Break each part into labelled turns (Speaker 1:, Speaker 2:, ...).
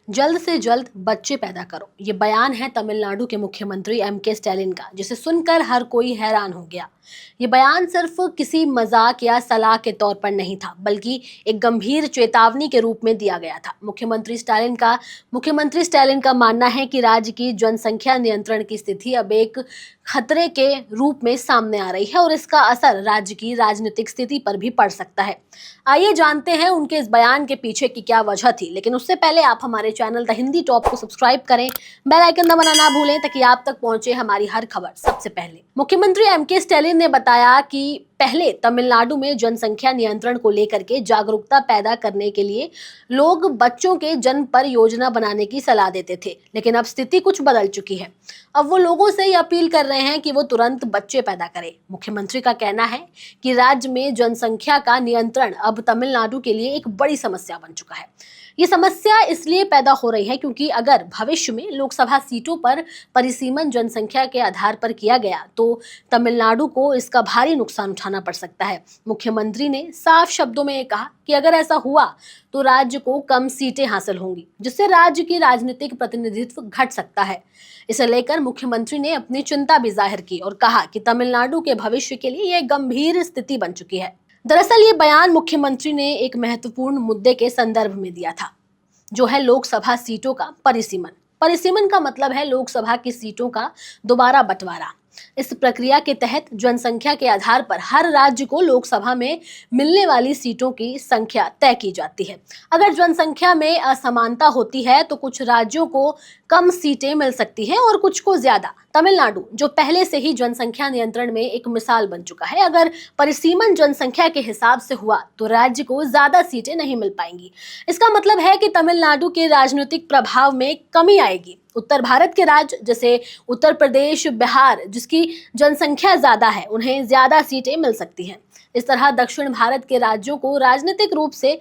Speaker 1: जल्द से जल्द बच्चे पैदा करो, ये बयान है तमिलनाडु के मुख्यमंत्री एम.के. स्टैलिन का, जिसे सुनकर हर कोई हैरान हो गया। ये बयान सिर्फ किसी मजाक या सलाह के तौर पर नहीं था, बल्कि एक गंभीर चेतावनी के रूप में दिया गया था। मुख्यमंत्री स्टैलिन का मानना है कि राज्य की जनसंख्या नियंत्रण की स्थिति अब एक खतरे के रूप में सामने आ रही है और इसका असर राज्य की राजनीतिक स्थिति पर भी पड़ सकता है। आइए जानते हैं उनके इस बयान के पीछे की क्या वजह थी, लेकिन उससे पहले आप हमारे चैनल द हिंदी टॉप को सब्सक्राइब करें, बेल आइकन दबाना ना भूलें ताकि आप तक पहुंचे हमारी हर खबर सबसे पहले। मुख्यमंत्री एम.के. स्टैलिन ने बताया कि पहले तमिलनाडु में जनसंख्या नियंत्रण को लेकर के जागरूकता पैदा करने के लिए लोग बच्चों के जन्म पर योजना बनाने की सलाह देते थे, लेकिन अब स्थिति कुछ बदल चुकी है। अब वो लोगों से ये अपील कर रहे हैं कि वो तुरंत बच्चे पैदा करें। मुख्यमंत्री का कहना है कि राज्य में जनसंख्या का नियंत्रण अब तमिलनाडु के लिए एक बड़ी समस्या बन चुका है। ये समस्या इसलिए पैदा हो रही है क्योंकि अगर भविष्य में लोकसभा सीटों पर परिसीमन जनसंख्या के आधार पर किया गया तो तमिलनाडु को इसका भारी नुकसान उठाना पड़ सकता है। मुख्यमंत्री ने साफ शब्दों में कहा कि अगर ऐसा हुआ तो राज्य को कम सीटें हासिल होंगी, जिससे राज्य की राजनीतिक प्रतिनिधित्व घट सकता है। इसे लेकर मुख्यमंत्री ने अपनी चिंता भी जाहिर की और कहा कि तमिलनाडु के भविष्य के लिए यह गंभीर स्थिति बन चुकी है। दरअसल ये बयान मुख्यमंत्री ने एक महत्वपूर्ण मुद्दे के संदर्भ में दिया था, जो है लोकसभा सीटों का परिसीमन। परिसीमन का मतलब है लोकसभा की सीटों का दोबारा बंटवारा। इस प्रक्रिया के तहत जनसंख्या के आधार पर हर राज्य को लोकसभा में मिलने वाली सीटों की संख्या तय की जाती है। अगर जनसंख्या में असमानता होती है तो कुछ राज्यों को कम सीटें मिल सकती हैं और कुछ को ज्यादा। तमिलनाडु, जो पहले से ही जनसंख्या नियंत्रण में एक मिसाल बन चुका है, अगर परिसीमन जनसंख्या के हिसाब से हुआ तो राज्य को ज्यादा सीटें नहीं मिल पाएंगी। इसका मतलब है कि तमिलनाडु के राजनीतिक प्रभाव में कमी आएगी। उत्तर भारत के राज्य जैसे उत्तर प्रदेश, बिहार, जिसकी जनसंख्या ज्यादा है, उन्हें ज्यादा सीटें मिल सकती हैं। इस तरह दक्षिण भारत के राज्यों को राजनीतिक रूप से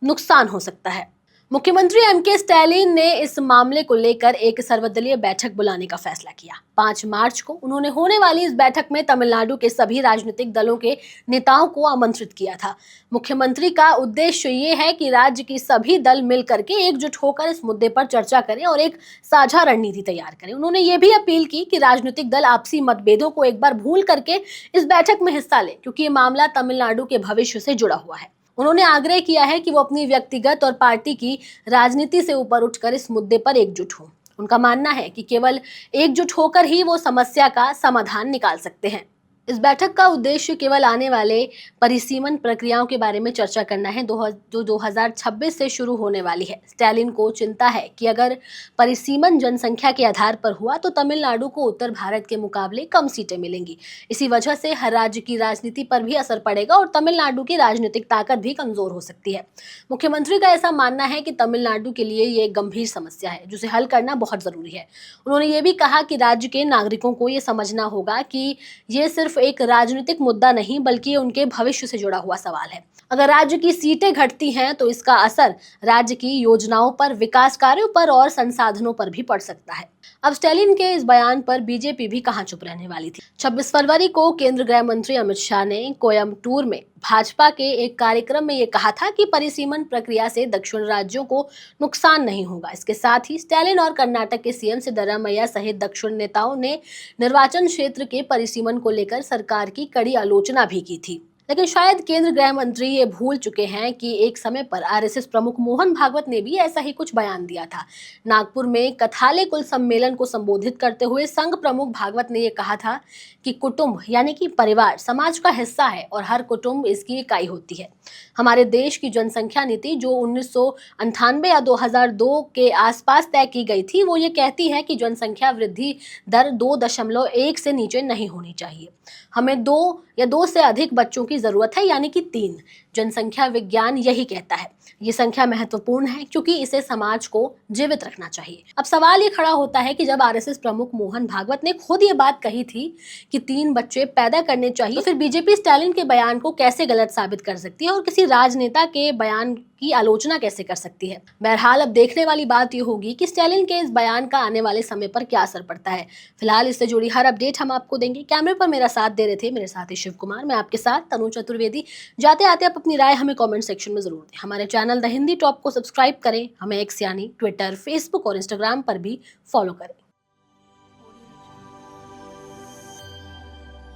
Speaker 1: नुकसान हो सकता है। मुख्यमंत्री एम.के. स्टैलिन ने इस मामले को लेकर एक सर्वदलीय बैठक बुलाने का फैसला किया। 5 मार्च को उन्होंने होने वाली इस बैठक में तमिलनाडु के सभी राजनीतिक दलों के नेताओं को आमंत्रित किया था। मुख्यमंत्री का उद्देश्य ये है कि राज्य की सभी दल मिलकर के एकजुट होकर इस मुद्दे पर चर्चा करें और एक साझा रणनीति तैयार करें। उन्होंने ये भी अपील की कि राजनीतिक दल आपसी मतभेदों को एक बार भूल करके इस बैठक में हिस्सा लें, क्योंकि ये मामला तमिलनाडु के भविष्य से जुड़ा हुआ है। उन्होंने आग्रह किया है कि वो अपनी व्यक्तिगत और पार्टी की राजनीति से ऊपर उठकर इस मुद्दे पर एकजुट हों। उनका मानना है कि केवल एकजुट होकर ही वो समस्या का समाधान निकाल सकते हैं। इस बैठक का उद्देश्य केवल आने वाले परिसीमन प्रक्रियाओं के बारे में चर्चा करना है, जो 2026 से शुरू होने वाली है। स्टैलिन को चिंता है कि अगर परिसीमन जनसंख्या के आधार पर हुआ तो तमिलनाडु को उत्तर भारत के मुकाबले कम सीटें मिलेंगी। इसी वजह से हर राज्य की राजनीति पर भी असर पड़ेगा और तमिलनाडु की राजनीतिक ताकत भी कमजोर हो सकती है। मुख्यमंत्री का ऐसा मानना है कि तमिलनाडु के लिए ये गंभीर समस्या है, जिसे हल करना बहुत जरूरी है। उन्होंने ये भी कहा कि राज्य के नागरिकों को ये समझना होगा कि ये सिर्फ एक राजनीतिक मुद्दा नहीं, बल्कि उनके भविष्य से जुड़ा हुआ सवाल है। अगर राज्य की सीटें घटती हैं तो इसका असर राज्य की योजनाओं पर, विकास कार्यों पर और संसाधनों पर भी पड़ सकता है। अब स्टैलिन के इस बयान पर बीजेपी भी कहां चुप रहने वाली थी। 26 फरवरी को केंद्रीय गृह मंत्री अमित शाह ने कोयम्बटूर में भाजपा के एक कार्यक्रम में ये कहा था कि परिसीमन प्रक्रिया से दक्षिण राज्यों को नुकसान नहीं होगा। इसके साथ ही स्टैलिन और कर्नाटक के सीएम सिद्धरामैया सहित दक्षिण नेताओं ने निर्वाचन क्षेत्र के परिसीमन को लेकर सरकार की कड़ी आलोचना भी की थी। लेकिन शायद केंद्रीय गृह मंत्री ये भूल चुके हैं कि एक समय पर आरएसएस प्रमुख मोहन भागवत ने भी ऐसा ही कुछ बयान दिया था। नागपुर में कथाले कुल सम्मेलन को संबोधित करते हुए संघ प्रमुख भागवत ने यह कहा था कि कुटुंब यानी कि परिवार समाज का हिस्सा है और हर कुटुंब इसकी इकाई होती है। हमारे देश की जनसंख्या नीति जो 1998 या 2002 के आसपास तय की गई थी, वो ये कहती है कि जनसंख्या वृद्धि दर 2.1 से नीचे नहीं होनी चाहिए। हमें 2 या 2 से अधिक बच्चों की जरूरत है, यानी कि 3। जनसंख्या विज्ञान यही कहता है। ये संख्या महत्वपूर्ण है क्योंकि इसे समाज को जीवित रखना चाहिए। अब सवाल ये खड़ा होता है कि जब आरएसएस प्रमुख मोहन भागवत ने खुद ये बात कही थी कि 3 बच्चे पैदा करने चाहिए, तो फिर बीजेपी स्टैलिन के बयान को कैसे गलत साबित कर सकती है और किसी राजनेता के बयान की आलोचना कैसे कर सकती है। बहरहाल अब देखने वाली बात ये होगी कि स्टैलिन के इस बयान का आने वाले समय पर क्या असर पड़ता है। फिलहाल इससे जुड़ी हर अपडेट हम आपको देंगे। कैमरे पर मेरा साथ दे रहे थे मेरे साथी शिव कुमार, मैं आपके साथ तनु चतुर्वेदी। जाते आते आप अपनी राय हमें कमेंट सेक्शन में जरूर दें। हमारे चैनल द हिंदी टॉप को सब्सक्राइब करें, हमें एक्स यानी ट्विटर, फेसबुक और इंस्टाग्राम पर भी फॉलो करें।